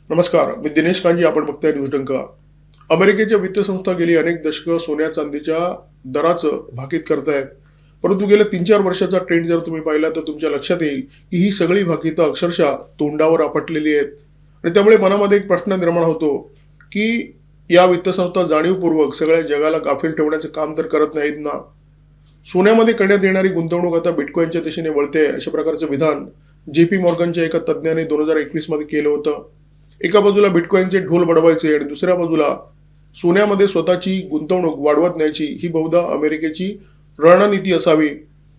नमस्कार, मी दिनेश कांजी. आपण बघताय न्यूज डंका. अमेरिकेच्या वित्त संस्था गेली अनेक दशकं सोन्या चांदीच्या दराचं भाकीत करतायत. परंतु गेल्या 3-4 वर्षाचा ट्रेंड जर तुम्ही पाहिला तर तुमच्या लक्षात येईल की ही सगळी भाकीतं अक्षरशः तोंडावर आपटलेली आहेत. आणि त्यामुळे मनामध्ये एक प्रश्न निर्माण होतो की या वित्त संस्था जाणीवपूर्वक सगळ्या जगाला गाफील ठेवण्याचं काम तर करत नाहीत ना. सोन्यामध्ये करण्यात येणारी गुंतवणूक आता बिटकॉईनच्या दिशेने वळते, अशा प्रकारचं विधान जेपी मॉर्गनच्या एका तज्ज्ञाने 2021 मध्ये केलं होतं. एका बाजूला बिटकॉईनचे ढोल बडवायचे आणि दुसऱ्या बाजूला सोन्यामध्ये स्वतःची गुंतवणूक वाढवत न्यायची ही बहुधा अमेरिकेची रणनीती असावी.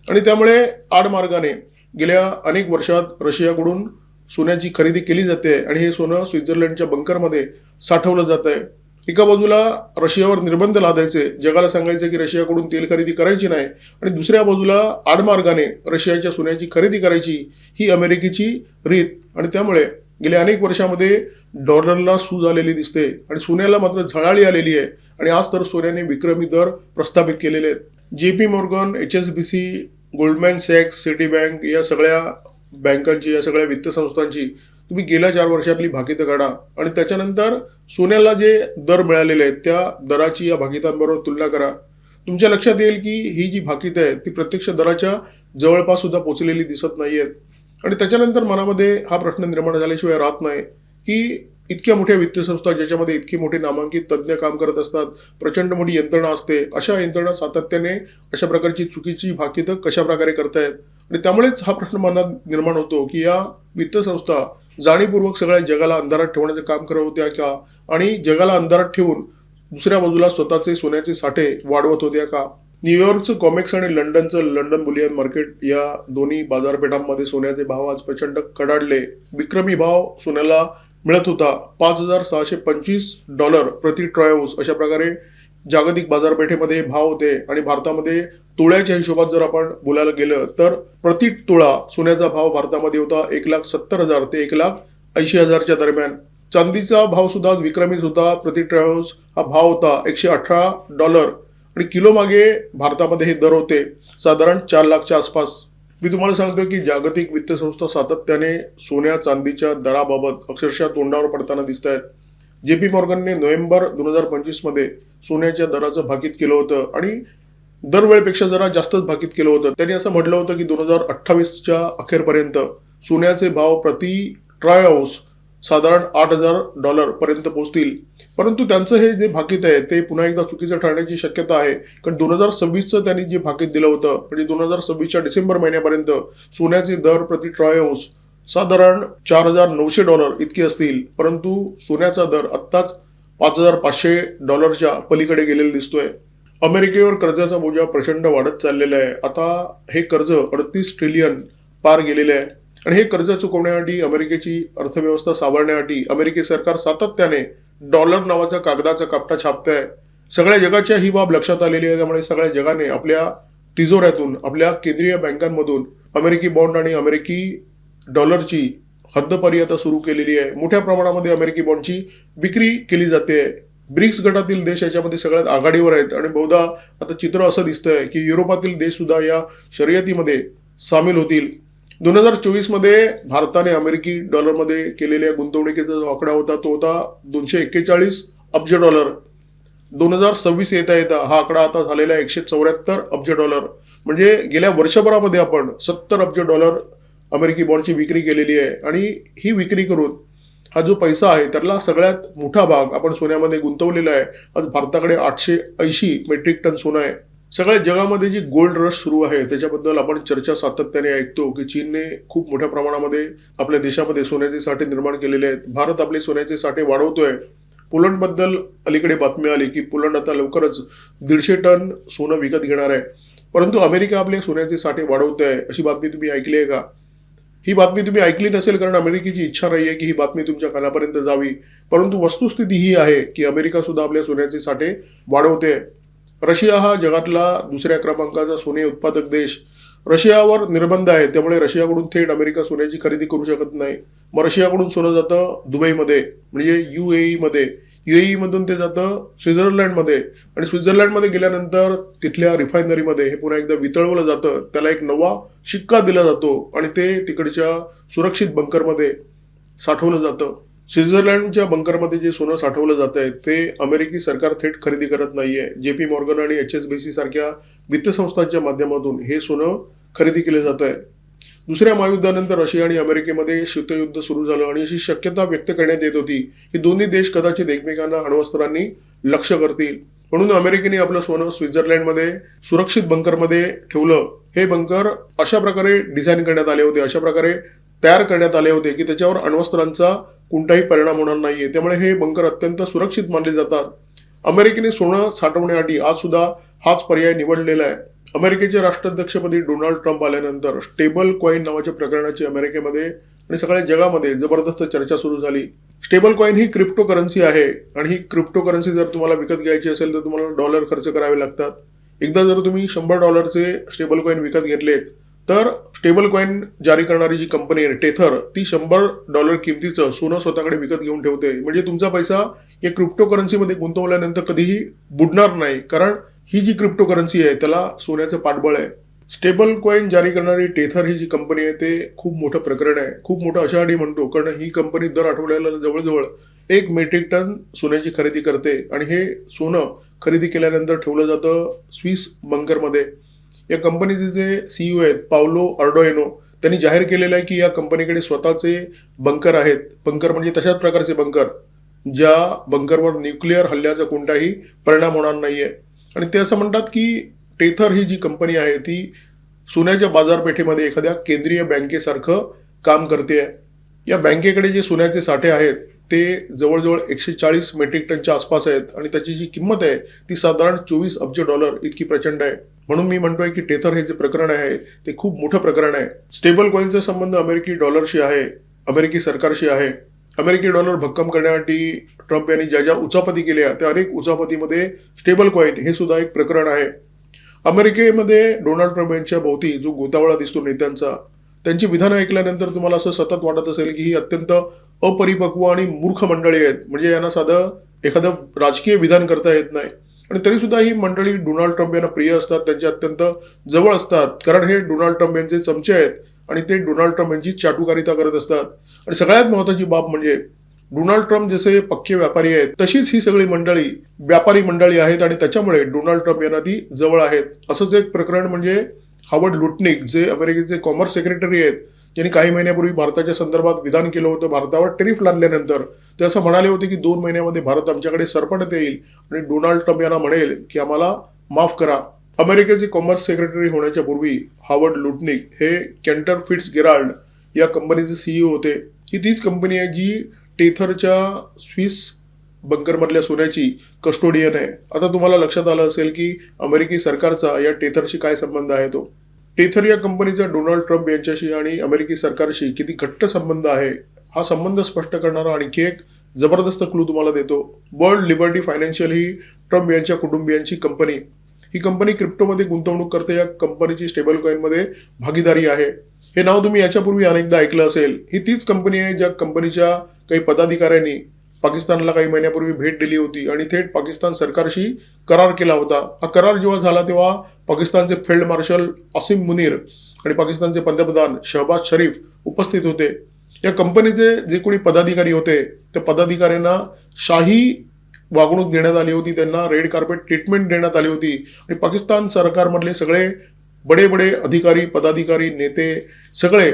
आणि त्यामुळे आडमार्गाने गेल्या अनेक वर्षात रशियाकडून सोन्याची खरेदी केली जाते आणि हे सोनं स्वित्झर्लंडच्या बंकरमध्ये साठवलं जात आहे. एका बाजूला रशियावर निर्बंध लादायचे, जगाला सांगायचे की रशियाकडून तेल खरेदी करायची नाही, आणि दुसऱ्या बाजूला आडमार्गाने रशियाच्या सोन्याची खरेदी करायची ही अमेरिकेची रीत. आणि त्यामुळे गेल्या अनेक वर्षामध्ये डॉलरला सूज आलेली दिसते आणि सोन्याला मात्र झळाळी आलेली आहे. आणि आज तर सोन्याने विक्रमी दर प्रस्थापित केलेले आहेत. जेपी मॉर्गन, HSBC, गोल्डमॅन सॅक्स, सिटी बँक या सगळ्या बँकांची, या सगळ्या वित्त संस्थांची तुम्ही गेल्या 4 वर्षातली भाकीतं काढा आणि त्याच्यानंतर सोन्याला जे दर मिळालेले आहेत त्या दराची या भाकितांबरोबर तुलना करा. तुमच्या लक्षात येईल की ही जी भाकितं आहे ती प्रत्यक्ष दराच्या जवळपास सुद्धा पोहोचलेली दिसत नाहीयेत. आणि त्याच्यानंतर मनामध्ये हा प्रश्न निर्माण झाल्याशिवाय राहत नाही की इतक्या मोठ्या वित्त संस्था ज्याच्यामध्ये इतके मोठे नामांकित तज्ज्ञ काम करत असतात, प्रचंड मोठी यंत्रणा असते, अशा यंत्रणा सातत्याने अशा प्रकारची चुकीची भाकितं कशा प्रकारे करतायत. आणि त्यामुळेच हा प्रश्न मनात निर्माण होतो की या वित्त संस्था जाणीवपूर्वक सगळ्या जगाला अंधारात ठेवण्याचं काम करत होत्या का, आणि जगाला अंधारात ठेवून दुसऱ्या बाजूला स्वतःचे सोन्याचे साठे वाढवत होत्या का. न्यूयॉर्कचं कॉमेक्स आणि लंडनचं लंडन बुलियन मार्केट या दोन्ही बाजारपेठांमध्ये सोन्याचे भाव आज प्रचंड कडाडले. विक्रमी भाव सोन्याला मिळत होता. $5,625 प्रति ट्रॉय औंस अशा प्रकारे जागतिक बाजारपेठेमध्ये भाव होते. आणि भारतामध्ये तोळ्याच्या हिशोबात जर आपण बोलायला गेलं तर प्रति तोळा सोन्याचा भाव भारतामध्ये होता 1,70,000 ते 1,80,000च्या दरम्यान. चांदीचा भाव सुद्धा विक्रमीच होता. प्रति ट्रॉय औंस हा भाव होता $118. आणि किलो मागे भारतामध्ये हे दर होते साधारण 4 लाखच्या आसपास. मी तुम्हाला सांगतो की जागतिक वित्त संस्था सातत्याने सोन्या चांदीच्या दराबाबत अक्षरशः तोंडावर पडताना दिसत आहेत. जेपी मॉर्गनने नोव्हेंबर 2025 मध्ये सोन्याच्या दराचं भाकीत केलं होतं आणि दरवेळेपेक्षा जरा जास्तच भाकीत केलं होतं. त्यांनी असं म्हटलं होतं की 2028च्या अखेरपर्यंत सोन्याचे भाव प्रति ट्रॉय औंस साधारण $8,000 पर्यंत पोहोचतील. परंतु त्यांचं हे जे भाकीत आहे ते पुन्हा एकदा चुकीचं ठरण्याची शक्यता आहे. कारण 2026चं त्यांनी जे भाकीत दिलं होतं म्हणजे 2026च्या डिसेंबर महिन्यापर्यंत सोन्याचे दर प्रति ट्रॉय औंस साधारण $4,900 इतके असतील. परंतु सोन्याचा दर आत्ताच $5,500च्या पलीकडे गेलेला दिसतोय. अमेरिकेवर कर्जाचा बोजा प्रचंड वाढत चाललेला आहे. आता हे कर्ज 38 ट्रिलियन पार गेलेले आहे. आणि हे कर्ज चुकवण्यासाठी, अमेरिकेची अर्थव्यवस्था सावरण्यासाठी अमेरिकी सरकार सातत्याने डॉलर नावाचा कागदाचा कपटा छापतंय. सगळ्या जगाच्या ही बाब लक्षात आलेली आहे. त्यामुळे सगळ्या जगाने आपल्या तिजोऱ्यातून, आपल्या केंद्रीय बँकांमधून अमेरिकी बॉन्ड आणि अमेरिकी डॉलरची हद्दपारी आता सुरू केलेली आहे. मोठ्या प्रमाणामध्ये अमेरिकी बॉन्डची विक्री केली जाते. ब्रिक्स गटातील देश याच्यामध्ये सगळ्यात आघाडीवर आहेत. आणि बहुधा आता चित्र असं दिसतंय की युरोपातील देश सुद्धा या शर्यतीमध्ये सामील होतील. 2024 मध्ये भारताने अमेरिकी डॉलरमध्ये केलेल्या गुंतवणुकीचा जो आकडा होता तो होता $241 अब्ज. 2026 येता हा आकडा आता झालेला आहे $174 अब्ज. म्हणजे गेल्या वर्षभरामध्ये आपण $70 अब्ज अमेरिकी बॉन्डची विक्री केलेली आहे. आणि ही विक्री करून हा जो पैसा आहे त्यातला सगळ्यात मोठा भाग आपण सोन्यामध्ये गुंतवलेला आहे. आज भारताकडे 880 मेट्रिक टन सोनं आहे. सगळ्या जगामध्ये जी गोल्ड रश सुरू आहे त्याच्याबद्दल आपण चर्चा सातत्याने ऐकतो की चीनने खूप मोठ्या प्रमाणामध्ये आपल्या देशामध्ये सोन्याचे साठे निर्माण केलेले आहेत. भारत आपले सोन्याचे साठे वाढवतोय. पोलंडबद्दल अलीकडे बातमी आली की पोलंड आता लवकरच 150 टन सोनं विकत घेणार आहे. परंतु अमेरिका आपले सोन्याचे साठे वाढवत आहे अशी बातमी तुम्ही ऐकली आहे का? ही बातमी तुम्ही ऐकली नसेल कारण अमेरिकेची इच्छा नाही आहे की ही बातमी तुमच्या कानापर्यंत जावी. परंतु वस्तुस्थिती ही आहे की अमेरिका सुद्धा आपल्या सोन्याचे साठे वाढवते. रशिया हा जगातला 2ऱ्या क्रमांकाचा सोने उत्पादक देश. रशियावर निर्बंध आहे, त्यामुळे रशियाकडून थेट अमेरिका सोन्याची खरेदी करू शकत नाही. मग रशियाकडून सोनं जातं दुबईमध्ये म्हणजे UAE मध्ये. UAE मधून ते जातं स्वित्झर्लंडमध्ये. आणि स्वित्झर्लंडमध्ये गेल्यानंतर तिथल्या रिफायनरीमध्ये हे पुन्हा एकदा वितळवलं जातं. त्याला एक नवा शिक्का दिला जातो आणि ते तिकडच्या सुरक्षित बंकरमध्ये साठवलं जातं. स्वित्झर्लंडच्या बंकरमध्ये जे सोनं साठवलं जात आहे ते अमेरिकी सरकार थेट खरेदी करत नाहीये. JP मॉर्गन आणि HSBC सारख्या वित्तसंस्थांच्या माध्यमातून हे सोनं खरेदी केले जात आहे. दुसऱ्या महायुद्धानंतर रशिया आणि अमेरिकेमध्ये शीतयुद्ध सुरू झालं आणि अशी शक्यता व्यक्त करण्यात येत होती की दोन्ही देश कदाचित एकमेकांना अण्वस्त्रांनी लक्ष्य करतील. म्हणून अमेरिकेने आपलं सोनं स्वित्झर्लंडमध्ये सुरक्षित बंकरमध्ये ठेवलं. हे बंकर अशा प्रकारे डिझाईन करण्यात आले होते, अशा प्रकारे तयार करण्यात आले होते की त्याच्यावर अण्वस्त्रांचा कोणताही परिणाम होणार नाहीये. त्यामुळे हे बंकर अत्यंत सुरक्षित मानले जातात. अमेरिकेने सोनं साठवण्यासाठी आज सुद्धा हाच पर्याय निवडलेला आहे. अमेरिकेच्या राष्ट्राध्यक्षपदी डोनाल्ड ट्रम्प आल्यानंतर स्टेबल कॉईन नावाच्या प्रकरणाची अमेरिकेमध्ये आणि सगळ्या जगामध्ये जबरदस्त चर्चा सुरू झाली. स्टेबल कॉईन ही क्रिप्टो करन्सी आहे आणि ही क्रिप्टो करन्सी जर तुम्हाला विकत घ्यायची असेल तर तुम्हाला डॉलर खर्च करावे लागतात. एकदा जर तुम्ही $100 स्टेबल कॉईन विकत घेतलेत तर स्टेबल कॉईन जारी करणारी जी कंपनी आहे टेथर ती $100 किमतीचं सोनं स्वतःकडे विकत घेऊन ठेवते. म्हणजे तुमचा पैसा या क्रिप्टो करन्सीमध्ये गुंतवल्यानंतर कधीही बुडणार नाही, कारण ही जी क्रिप्टो करन्सी आहे त्याला सोन्याचं पाठबळ आहे. स्टेबल कॉईन जारी करणारी टेथर ही जी कंपनी आहे ते खूप मोठं प्रकरण आहे. खूप मोठं अशासाठी म्हणतो कारण ही कंपनी दर आठवड्याला जवळजवळ 1 मेट्रिक टन सोन्याची खरेदी करते आणि हे सोनं खरेदी केल्यानंतर ठेवलं जातं स्विस बंकरमध्ये. या कंपनीचे जे CEO आहेत पावलो अर्डोएनो त्यांनी जाहीर केलेलं आहे की या कंपनीकडे स्वतःचे बंकर आहेत. बंकर म्हणजे तशाच प्रकारचे बंकर ज्या बंकरवर न्यूक्लिअर हल्ल्याचा कोणताही परिणाम होणार नाहीये. आणि ते असं म्हणतात की टेथर ही जी कंपनी आहे ती सोन्याच्या बाजारपेठेमध्ये एखाद्या केंद्रीय बँकेसारखं काम करते आहे. या बँकेकडे जे सोन्याचे साठे आहेत ते जवळजवळ 140 मेट्रिक टनच्या आसपास आहेत आणि त्याची जी किंमत आहे ती साधारण $24 अब्ज इतकी प्रचंड आहे. म्हणून मी म्हणतोय की टेथर हे जे प्रकरण आहे ते खूप मोठं प्रकरण आहे. स्टेबल कॉईनचा संबंध अमेरिकी डॉलरशी आहे, अमेरिकी सरकारशी आहे. अमेरिकी डॉलर भक्कम करण्यासाठी ट्रम्प यांनी ज्या ज्या उचापती केल्या त्या अनेक उचापतीमध्ये स्टेबल कॉईन हे सुद्धा एक प्रकरण आहे. अमेरिकेमध्ये डोनाल्ड ट्रम्प यांच्या भोवती जो गोतावळा दिसतो नेत्यांचा, त्यांची विधानं ऐकल्यानंतर तुम्हाला असं सतत वाटत असेल की ही अत्यंत अपरिपक्व आणि मूर्ख मंडळी आहेत. म्हणजे यांना साधं एखादं राजकीय विधान करता येत नाही. आणि तरी सुद्धा ही मंडळी डोनाल्ड ट्रम्प यांना प्रिय असतात, त्यांचे अत्यंत जवळ असतात, कारण हे डोनाल्ड ट्रम्प यांचे चमचे आहेत आणि ते डोनाल्ड ट्रम्प यांची चाटुकारिता करत असतात. आणि सगळ्यात महत्त्वाची बाब म्हणजे डोनाल्ड ट्रम्प जसे पक्के व्यापारी आहेत तशीच ही सगळी मंडळी व्यापारी मंडळी आहेत आणि त्याच्यामुळे डोनाल्ड ट्रम्प यांना ती जवळ आहेत. असंच एक प्रकरण म्हणजे हावर्ड लुटनिक जे अमेरिकेचे कॉमर्स सेक्रेटरी आहेत, ज्यांनी काही महिन्यापूर्वी भारताच्या संदर्भात विधान केलं होतं. भारतावर टेरिफ लादल्यानंतर ते असं म्हणाले होते की 2 महिन्यामध्ये भारत आमच्याकडे सरपटत येईल आणि डोनाल्ड ट्रम्प यांना म्हणेल की आम्हाला माफ करा. अमेरिकेचे कॉमर्स सेक्रेटरी होण्याच्या पूर्वी हावर्ड लुटनिक हे कॅन्टर फिट्झगेराल्ड या कंपनीचे CEO होते. ही तीच कंपनी आहे जी टेथरच्या स्विस बंकरमधल्या सोन्याची कस्टोडियन आहे. आता तुम्हाला लक्षात आलं असेल की अमेरिकी सरकारचा या टेथरशी काय संबंध आहे. तो टेथर या कंपनीचा डोनाल्ड ट्रम्प यांच्याशी आणि अमेरिकी सरकारशी किती घट्ट संबंध आहे हा संबंध स्पष्ट करणारा आणखी एक जबरदस्त क्लू तुम्हाला देतो. वर्ल्ड लिबर्टी फायनान्शियल ही ट्रम्प यांच्या कुटुंबियांची कंपनी. ही कंपनी क्रिप्टोमध्ये गुंतवणूक करते. या कंपनीची स्टेबल कॉईनमध्ये भागीदारी आहे. हे नाव तुम्ही याच्यापूर्वी अनेकदा ऐकलं असेल. ही तीच कंपनी आहे ज्या कंपनीच्या काही पदाधिकाऱ्यांनी पाकिस्तानला काही महिन्यापूर्वी भेट दिली होती आणि थेट पाकिस्तान सरकारशी करार केला होता. हा करार जेव्हा झाला तेव्हा पाकिस्तानचे फील्ड मार्शल आसिम मुनीर आणि पाकिस्तानचे पंतप्रधान शहबाज शरीफ उपस्थित होते. या कंपनीचे जे कोणी पदाधिकारी होते त्या पदाधिकाऱ्यांना शाही वागणूक देण्यात आली होती, त्यांना रेड कार्पेट ट्रीटमेंट देण्यात आली होती आणि पाकिस्तान सरकारमधले सगळे बडे बडे अधिकारी, पदाधिकारी, नेते सगळे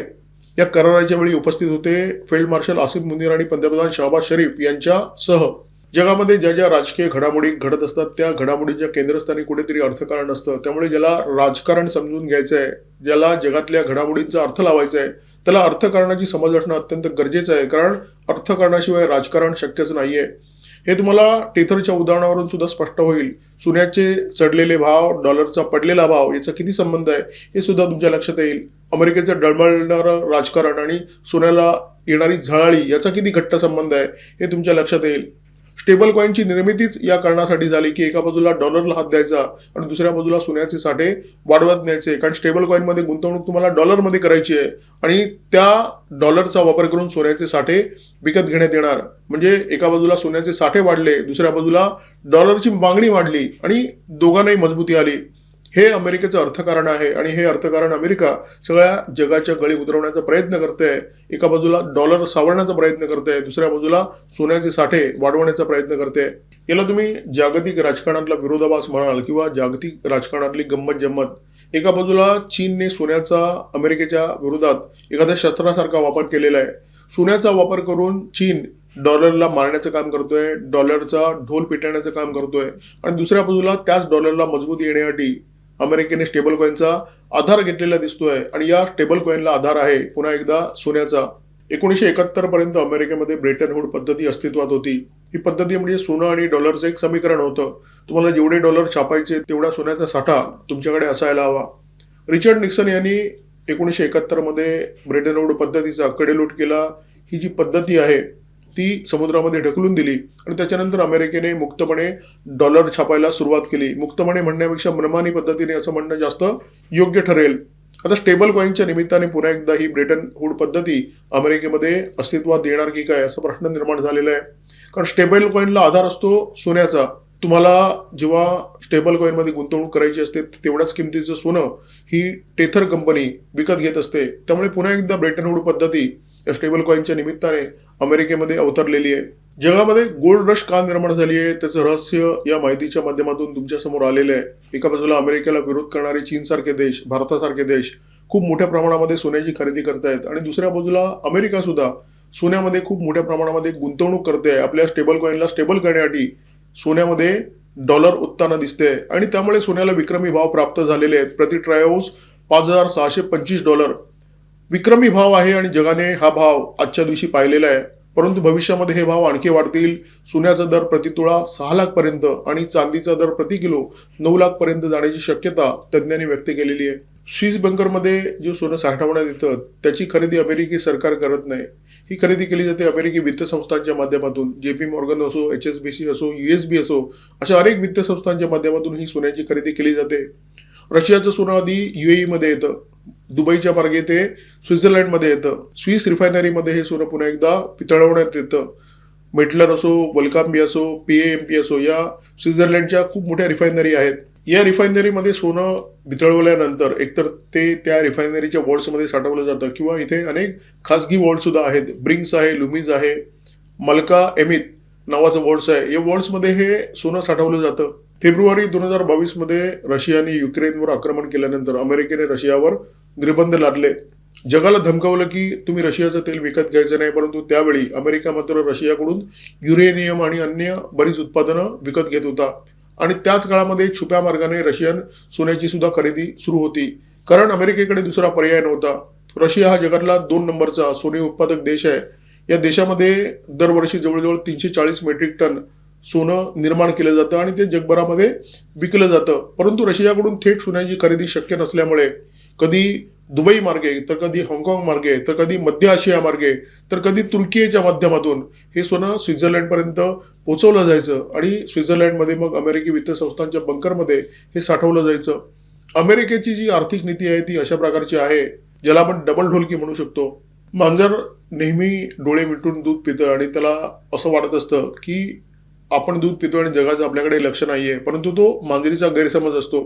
या कराराच्या वेळी उपस्थित होते. फील्ड मार्शल आसिम मुनीर आणि पंतप्रधान शहबाज शरीफ यांच्यासह. जगामध्ये ज्या ज्या राजकीय घडामोडी घडत असतात त्या घडामोडीच्या केंद्रस्थानी कुठेतरी अर्थकारण असतं. त्यामुळे ज्याला राजकारण समजून घ्यायचं आहे, ज्याला जगातल्या घडामोडींचा अर्थ लावायचा आहे, त्याला अर्थकारणाची समज असणं अत्यंत गरजेचं आहे, कारण अर्थकारणाशिवाय राजकारण शक्यच नाहीये. हे तुम्हाला टेथरच्या उदाहरणावरून सुद्धा स्पष्ट होईल. सोन्याचे चढलेले भाव, डॉलरचा पडलेला भाव याचा किती संबंध आहे हे सुद्धा तुमच्या लक्षात येईल. अमेरिकेचं डळमळणारं राजकारण आणि सोन्याला येणारी झळाळी याचा किती घट्ट संबंध आहे हे तुमच्या लक्षात येईल. स्टेबल कॉईनची निर्मितीच या कारणासाठी झाली की एका बाजूला डॉलरला हात द्यायचा आणि दुसऱ्या बाजूला सोन्याचे साठे वाढवत न्यायचे. कारण स्टेबल कॉईनमध्ये गुंतवणूक तुम्हाला डॉलरमध्ये करायची आहे आणि त्या डॉलरचा वापर करून सोन्याचे साठे विकत घेण्यात येणार. म्हणजे एका बाजूला सोन्याचे साठे वाढले, दुसऱ्या बाजूला डॉलरची मागणी वाढली आणि दोघांनाही मजबूती आली. हे अमेरिकेचं अर्थकारण आहे आणि हे अर्थकारण अमेरिका सगळ्या जगाच्या गळी उतरवण्याचा प्रयत्न करते आहे. एका बाजूला डॉलर सावरण्याचा प्रयत्न करते आहे, दुसऱ्या बाजूला सोन्याचे साठे वाढवण्याचा प्रयत्न करते आहे. याला तुम्ही जागतिक राजकारणातला विरोधाभास म्हणाल किंवा जागतिक राजकारणातली गंमत जम्मत. एका बाजूला चीनने सोन्याचा अमेरिकेच्या विरोधात एखाद्या शस्त्रासारखा वापर केलेला आहे. सोन्याचा वापर करून चीन डॉलरला मारण्याचं काम करतोय, डॉलरचा ढोल पिटण्याचं काम करतोय आणि दुसऱ्या बाजूला त्याच डॉलरला मजबूती येण्यासाठी अमेरिकेने स्टेबल कॉईनचा आधार घेतलेला दिसतोय आणि या स्टेबल कॉईनला आधार आहे पुन्हा एकदा सोन्याचा. 1971 पर्यंत अमेरिकेमध्ये ब्रेटन वूड पद्धती अस्तित्वात होती. ही पद्धती म्हणजे सोनं आणि डॉलरचं एक समीकरण होतं. तुम्हाला जेवढे डॉलर छापायचे तेवढा सोन्याचा साठा तुमच्याकडे असायला हवा. रिचर्ड निक्सन यांनी 1971 मध्ये ब्रेटन वूड पद्धतीचा कडेलोट केला. ही जी पद्धती आहे ती समुद्रामध्ये ढकलून दिली आणि त्याच्यानंतर अमेरिकेने मुक्तपणे डॉलर छापायला सुरुवात केली. मुक्तपणे म्हणण्यापेक्षा मनमानी पद्धतीने असं म्हणणं जास्त योग्य ठरेल. आता स्टेबल कॉईनच्या निमित्ताने पुन्हा एकदा ही ब्रेटन वूड पद्धती अमेरिकेमध्ये अस्तित्वात येणार की काय असा प्रश्न निर्माण झालेला आहे. कारण स्टेबल कॉईनला आधार असतो सोन्याचा. तुम्हाला जेव्हा स्टेबल कॉईनमध्ये गुंतवणूक करायची असते तेवढ्याच किमतीचं सोनं ही टेथर कंपनी विकत घेत असते. त्यामुळे पुन्हा एकदा ब्रेटन वूड पद्धती या स्टेबल कॉईनच्या निमित्ताने अमेरिकेमध्ये अवतरलेली आहे. जगामध्ये गोल्ड रश का निर्माण झाली आहे त्याचं रहस्य या माहितीच्या माध्यमातून तुमच्या समोर आलेलं आहे. एका बाजूला अमेरिकेला विरोध करणारे चीनसारखे देश, भारतासारखे देश खूप मोठ्या प्रमाणामध्ये सोन्याची खरेदी करतायत आणि दुसऱ्या बाजूला अमेरिका सुद्धा सोन्यामध्ये खूप मोठ्या प्रमाणामध्ये गुंतवणूक करते आहे. आपल्या स्टेबल कॉईनला स्टेबल करण्यासाठी सोन्यामध्ये डॉलर उत्ताना दिसते आणि त्यामुळे सोन्याला विक्रमी भाव प्राप्त झालेले आहेत. प्रति ट्राय आऊन्स $5,625 विक्रमी भाव आहे आणि जगाने हा भाव आजच्या दिवशी पाहिलेला आहे. परंतु भविष्यामध्ये हे भाव आणखी वाढतील. सोन्याचा दर प्रति तोळा 6 लाख पर्यंत आणि चांदीचा दर प्रति किलो 9 लाख पर्यंत जाण्याची शक्यता तज्ज्ञांनी व्यक्त केलेली आहे. स्विस बंकरमध्ये जे सोनं साठवण्यात येतं त्याची खरेदी अमेरिकी सरकार करत नाही. ही खरेदी केली जाते अमेरिकी वित्त संस्थांच्या माध्यमातून. JP मॉर्गन असो, HSBC असो, USB असो अशा अनेक वित्त संस्थांच्या माध्यमातून ही सोन्याची खरेदी केली जाते. रशियाचं सोनं आधी UAE मध्ये येतं, दुबईच्या मार्गे ते स्वित्झर्लंडमध्ये येतं. स्विस रिफायनरीमध्ये हे सोनं पुन्हा एकदा पितळवण्यात येतं. मेटलर असो, वल्कांबी असो, PAMP असो या स्वित्झर्लंडच्या खूप मोठ्या रिफायनरी आहेत. या रिफायनरीमध्ये सोनं वितळवल्यानंतर एकतर ते त्या रिफायनरीच्या वॉल्ट्समध्ये साठवलं जातं किंवा इथे अनेक खासगी वॉल्ट सुद्धा आहेत. ब्रिंक्स आहे, लुमीज आहे, मल्का एमित नावाचं वॉल्ट्स आहे. या वॉल्ट्समध्ये हे सोनं साठवलं जातं. फेब्रुवारी 2022 मध्ये रशियाने युक्रेनवर आक्रमण केल्यानंतर अमेरिकेने रशियावर निर्बंध लादले. जगाला धमकावलं की तुम्ही रशियाचं तेल विकत घ्यायचं नाही. परंतु त्यावेळी अमेरिका मात्र रशियाकडून युरेनियम आणि अन्य बरीच उत्पादनं विकत घेत होता आणि त्याच काळामध्ये छुप्या मार्गाने रशियन सोन्याची सुद्धा खरेदी सुरू होती. कारण अमेरिकेकडे दुसरा पर्याय नव्हता. रशिया हा जगातला 2 नंबरचा सोने उत्पादक देश आहे. या देशामध्ये दरवर्षी जवळजवळ 340 मेट्रिक टन सोनं निर्माण केलं जातं आणि ते जगभरामध्ये विकलं जातं. परंतु रशियाकडून थेट सोन्याची खरेदी शक्य नसल्यामुळे कधी दुबई मार्गे, तर कधी हाँगकाँग मार्गे, तर कधी मध्य आशिया मार्गे, तर कधी तुर्कीच्या माध्यमातून हे सोनं स्वित्झर्लंडपर्यंत पोहोचवलं जायचं आणि स्वित्झर्लंडमध्ये मग अमेरिकी वित्त संस्थांच्या बंकरमध्ये हे साठवलं जायचं. अमेरिकेची जी आर्थिक नीती आहे ती अशा प्रकारची आहे ज्याला आपण डबल ढोलकी म्हणू शकतो. मांजर नेहमी डोळे मिटून दूध पितं आणि त्याला असं वाटत असतं की आपण दूध पितो आणि जगाचं आपल्याकडे लक्ष नाहीये, परंतु तो मांजरीचा गैरसमज असतो.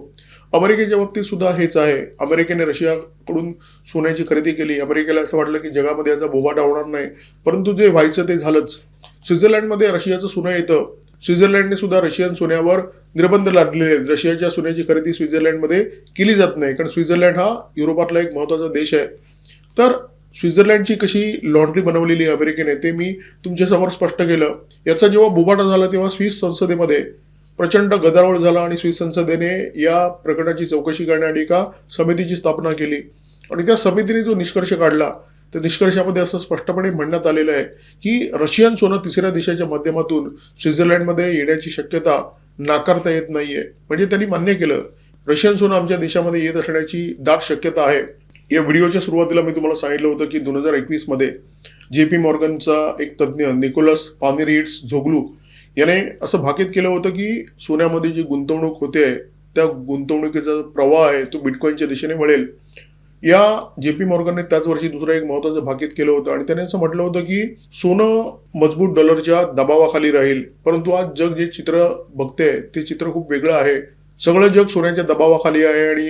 अमेरिकेच्या बाबतीत सुद्धा हेच आहे. अमेरिकेने रशियाकडून सोन्याची खरेदी केली. अमेरिकेला असं वाटलं की जगामध्ये याचा बोबाटा होणार नाही, परंतु जे व्हायचं ते झालंच. स्वित्झर्लंडमध्ये रशियाचं सोनं येतं. स्वित्झर्लंडने सुद्धा रशियन सोन्यावर निर्बंध लादलेले आहेत. रशियाच्या सोन्याची खरेदी स्वित्झर्लंडमध्ये केली जात नाही, कारण स्वित्झर्लंड हा युरोपातला एक महत्त्वाचा देश आहे. तर स्वित्झर्लंडची कशी लॉन्ड्री बनवलेली अमेरिकेने ते मी तुमच्यासमोर स्पष्ट केलं. याचा जेव्हा बोबाटा झाला तेव्हा स्विस संसदेमध्ये प्रचंड गदारोळ झाला आणि स्विस संसदेने या प्रकरणाची चौकशी करण्यासाठी एका समितीची स्थापना केली आणि त्या समितीने जो निष्कर्ष काढला त्या निष्कर्षामध्ये असं स्पष्टपणे म्हणण्यात आलेलं आहे की रशियन सोनं तिसऱ्या देशाच्या माध्यमातून स्वित्झर्लंडमध्ये येण्याची शक्यता नाकारता येत नाहीये. म्हणजे त्यांनी मान्य केलं रशियन सोनं आमच्या देशामध्ये येत असण्याची दाट शक्यता आहे. या व्हिडिओच्या सुरुवातीला मी तुम्हाला सांगितलं होतं की 2021 मध्ये JP मॉर्गनचा एक तज्ज्ञ निकोलस पानिरिट्झोग्लू याने असं भाकीत केलं होतं की सोन्यामध्ये जी गुंतवणूक होते त्या गुंतवणुकीचा प्रवाह आहे तो बिटकॉईनच्या दिशेने वळेल. या JP मॉर्गनने त्याच वर्षी दुसरं एक महत्त्वाचं भाकीत केलं होतं आणि त्याने असं म्हटलं होतं की सोनं मजबूत डॉलरच्या दबावाखाली राहील. परंतु आज जग जे चित्र बघते ते चित्र खूप वेगळं आहे. सगळं जग सोन्याच्या दबावाखाली आहे आणि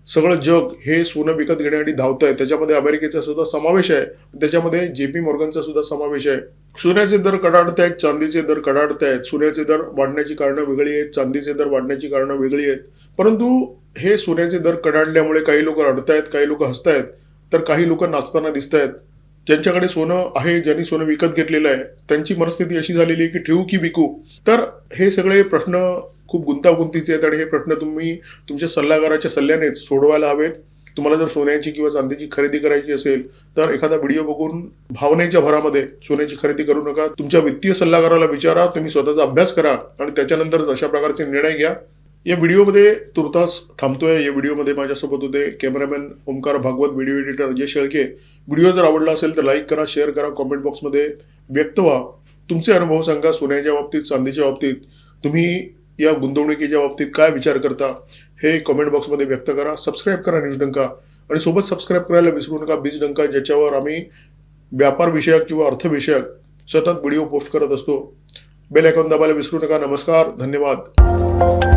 सगळं जग हे सोनं विकत घेण्यासाठी धावत आहे. त्याच्यामध्ये अमेरिकेचा सुद्धा समावेश आहे, त्याच्यामध्ये JP मॉर्गनचा सुद्धा समावेश आहे. सोन्याचे दर कडाडत आहेत, चांदीचे दर कडाडत आहेत. सोन्याचे दर वाढण्याची कारणं वेगळी आहेत, चांदीचे दर वाढण्याची कारणं वेगळी आहेत. परंतु हे सोन्याचे दर कडाडल्यामुळे काही लोक रडतायत, काही लोक हसतायत, तर काही लोक नाचताना दिसत आहेत. ज्यांच्याकडे सोनं आहे, ज्यांनी सोनं विकत घेतलेलं आहे, त्यांची परिस्थिती अशी झालेली आहे की ठेवू की विकू. तर हे सगळे प्रश्न खूप गुंतागुंतीचे आहेत आणि हे प्रश्न तुम्ही तुमच्या सल्लागाराच्या सल्ल्यानेच सोडवायला हवेत. तुम्हाला जर सोन्याची किंवा चांदीची खरेदी करायची असेल तर एखादा व्हिडिओ बघून भावनेच्या भरामध्ये सोन्याची खरेदी करू नका. तुमच्या वित्तीय सल्लागाराला विचारा, तुम्ही स्वतःचा अभ्यास करा आणि त्याच्यानंतर अशा प्रकारचे निर्णय घ्या. या व्हिडिओमध्ये तुर्तास थांबतोय. या व्हिडिओमध्ये माझ्यासोबत होते cameraman Omkar Bhagwat, video editor Ajay Shelke. Video जर आवडला असेल तर लाईक करा, शेअर करा, कॉमेंट बॉक्समध्ये व्यक्त व्हा. तुमचे अनुभव सांगा सोन्याच्या बाबतीत, चांदीच्या बाबतीत. तुम्ही या गुंतवणुकीच्या बाबतीत काय विचार करता हे कॉमेंट बॉक्समध्ये व्यक्त करा. सबस्क्राईब करा न्यूज डंका आणि सोबत सबस्क्राईब करायला विसरू नका बीज डंका, ज्याच्यावर आम्ही व्यापार विषयक किंवा अर्थविषयक सतत व्हिडिओ पोस्ट करत असतो. बेल आयकॉन दाबायला विसरू नका. नमस्कार, धन्यवाद.